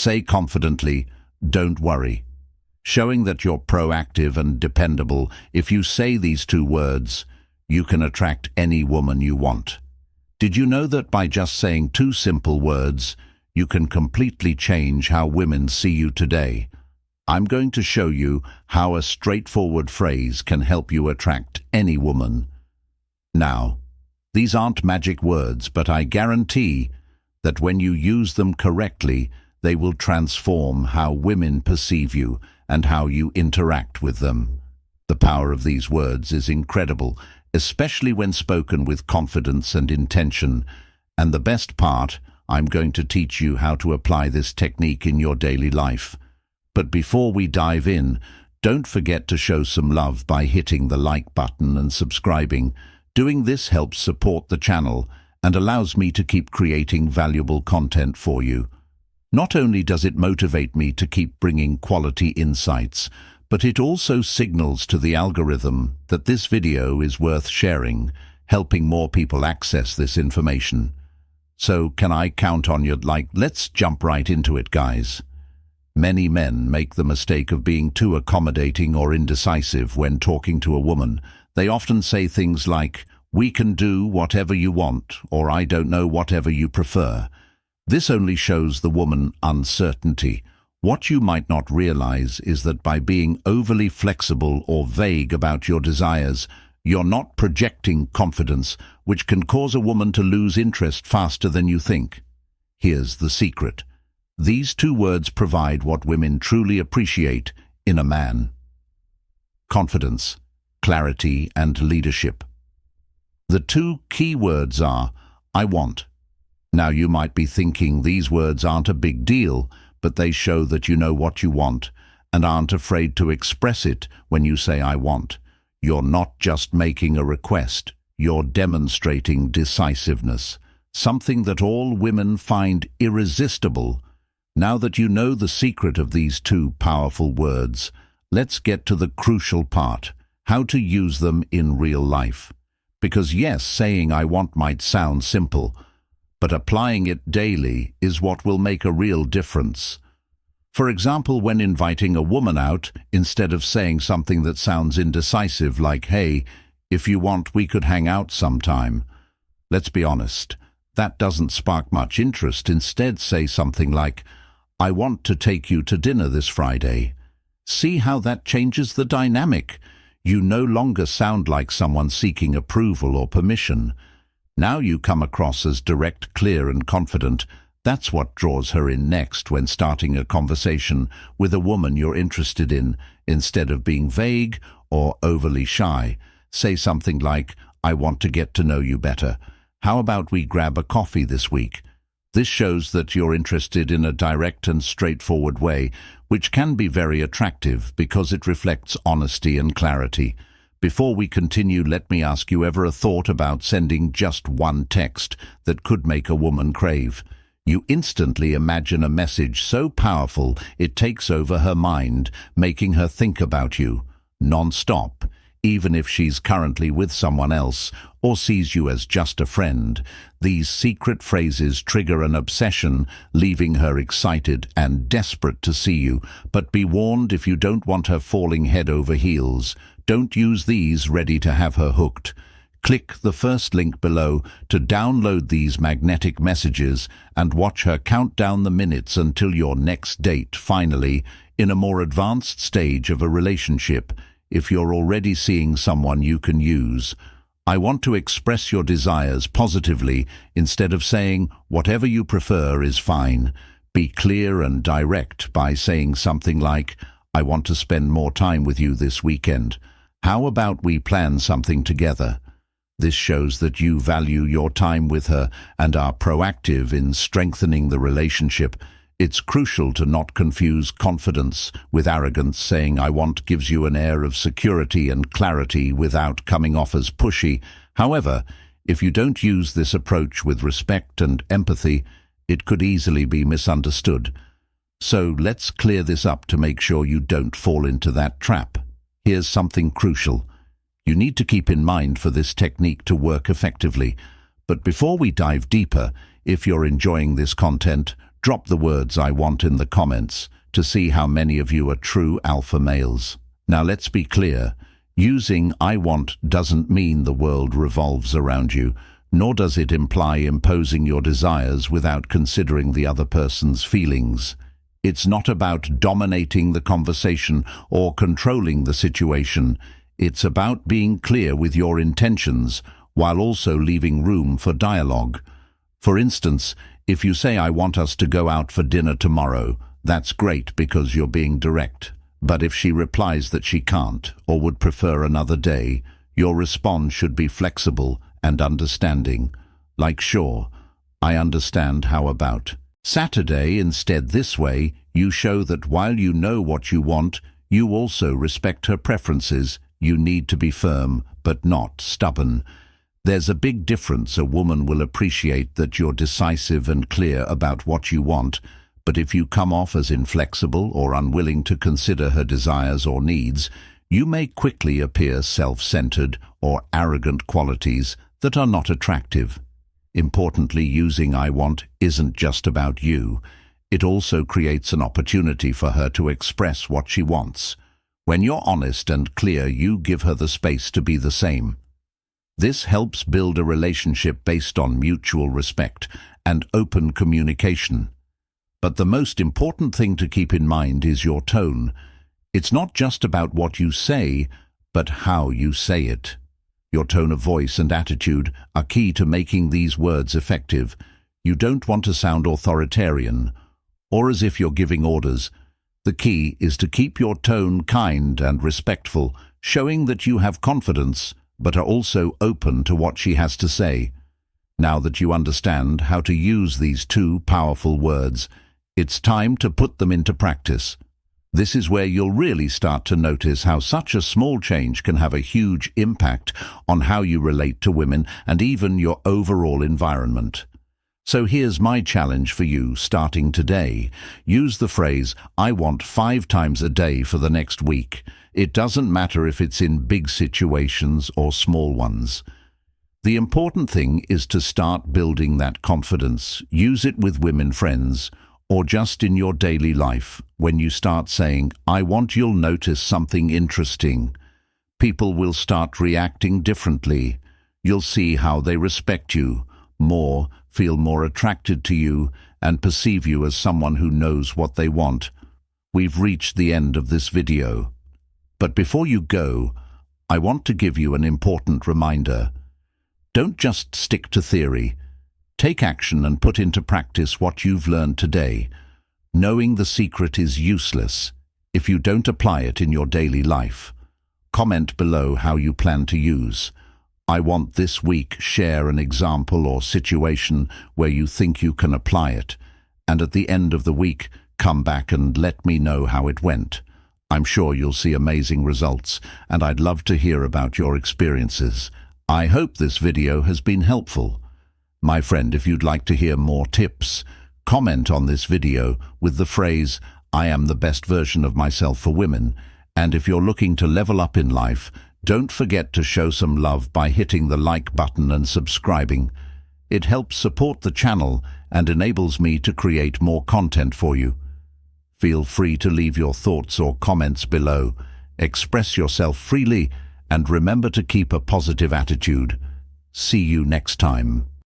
Say confidently, "Don't worry," showing that you're proactive and dependable. If you say these two words, you can attract any woman you want. Did you know that by just saying two simple words, you can completely change how women see you today? I'm going to show you how a straightforward phrase can help you attract any woman. Now, these aren't magic words, but I guarantee that when you use them correctly, they will transform how women perceive you and how you interact with them. The power of these words is incredible, especially when spoken with confidence and intention. And the best part, I'm going to teach you how to apply this technique in your daily life. But before we dive in, don't forget to show some love by hitting the like button and subscribing. Doing this helps support the channel and allows me to keep creating valuable content for you. Not only does it motivate me to keep bringing quality insights, but it also signals to the algorithm that this video is worth sharing, helping more people access this information. So can I count on your like? Let's jump right into it, guys. Many men make the mistake of being too accommodating or indecisive when talking to a woman. They often say things like, "We can do whatever you want," or "I don't know, whatever you prefer." This only shows the woman uncertainty. What you might not realize is that by being overly flexible or vague about your desires, you're not projecting confidence, which can cause a woman to lose interest faster than you think. Here's the secret. These two words provide what women truly appreciate in a man: confidence, clarity, and leadership. The two key words are, "I want." Now you might be thinking these words aren't a big deal, but they show that you know what you want and aren't afraid to express it when you say "I want." You're not just making a request, you're demonstrating decisiveness, something that all women find irresistible. Now that you know the secret of these two powerful words, let's get to the crucial part: how to use them in real life. Because yes, saying "I want" might sound simple, but applying it daily is what will make a real difference. For example, when inviting a woman out, instead of saying something that sounds indecisive like, "Hey, if you want, we could hang out sometime." Let's be honest, that doesn't spark much interest. Instead, say something like, "I want to take you to dinner this Friday." See how that changes the dynamic? You no longer sound like someone seeking approval or permission. Now you come across as direct, clear, and confident. That's what draws her in next when starting a conversation with a woman you're interested in. Instead of being vague or overly shy, say something like, "I want to get to know you better. How about we grab a coffee this week?" This shows that you're interested in a direct and straightforward way, which can be very attractive because it reflects honesty and clarity. Before we continue, let me ask you, ever a thought about sending just one text that could make a woman crave? You instantly imagine a message so powerful it takes over her mind, making her think about you non-stop, even if she's currently with someone else or sees you as just a friend. These secret phrases trigger an obsession, leaving her excited and desperate to see you. But be warned, if you don't want her falling head over heels, don't use these ready to have her hooked. Click the first link below to download these magnetic messages and watch her count down the minutes until your next date. Finally, in a more advanced stage of a relationship, if you're already seeing someone you can use, I want to express your desires positively. Instead of saying, "Whatever you prefer is fine," be clear and direct by saying something like, "I want to spend more time with you this weekend. How about we plan something together?" This shows that you value your time with her and are proactive in strengthening the relationship. It's crucial to not confuse confidence with arrogance. Saying "I want" gives you an air of security and clarity without coming off as pushy. However, if you don't use this approach with respect and empathy, it could easily be misunderstood. So let's clear this up to make sure you don't fall into that trap. Here's something crucial you need to keep in mind for this technique to work effectively. But before we dive deeper, if you're enjoying this content, Drop the words "I want" in the comments to see how many of you are true alpha males. Now let's be clear. Using "I want" doesn't mean the world revolves around you, nor does it imply imposing your desires without considering the other person's feelings. It's not about dominating the conversation or controlling the situation. It's about being clear with your intentions while also leaving room for dialogue. For instance, if you say "I want us to go out for dinner tomorrow," that's great because you're being direct. But if she replies that she can't or would prefer another day, your response should be flexible and understanding. Like, "Sure, I understand, how about Saturday instead?" This way, you show that while you know what you want, you also respect her preferences. You need to be firm, but not stubborn. There's a big difference. A woman will appreciate that you're decisive and clear about what you want, but if you come off as inflexible or unwilling to consider her desires or needs, you may quickly appear self-centered or arrogant, qualities that are not attractive. Importantly, using "I want" isn't just about you. It also creates an opportunity for her to express what she wants. When you're honest and clear, you give her the space to be the same. This helps build a relationship based on mutual respect and open communication. But the most important thing to keep in mind is your tone. It's not just about what you say, but how you say it. Your tone of voice and attitude are key to making these words effective. You don't want to sound authoritarian or as if you're giving orders. The key is to keep your tone kind and respectful, showing that you have confidence but are also open to what she has to say. Now that you understand how to use these two powerful words, it's time to put them into practice. This is where you'll really start to notice how such a small change can have a huge impact on how you relate to women and even your overall environment. So here's my challenge for you starting today. Use the phrase "I want" 5 times a day for the next week. It doesn't matter if it's in big situations or small ones. The important thing is to start building that confidence. Use it with women friends or just in your daily life. When you start saying "I want," you'll notice something interesting. People will start reacting differently. You'll see how they respect you more, feel more attracted to you, and perceive you as someone who knows what they want. We've reached the end of this video. But before you go, I want to give you an important reminder. Don't just stick to theory. Take action and put into practice what you've learned today. Knowing the secret is useless if you don't apply it in your daily life. Comment below how you plan to use "I want" this week. Share an example or situation where you think you can apply it. And at the end of the week, come back and let me know how it went. I'm sure you'll see amazing results, and I'd love to hear about your experiences. I hope this video has been helpful. My friend, if you'd like to hear more tips, comment on this video with the phrase "I am the best version of myself for women." And if you're looking to level up in life, don't forget to show some love by hitting the like button and subscribing. It helps support the channel and enables me to create more content for you. Feel free to leave your thoughts or comments below. Express yourself freely and remember to keep a positive attitude. See you next time.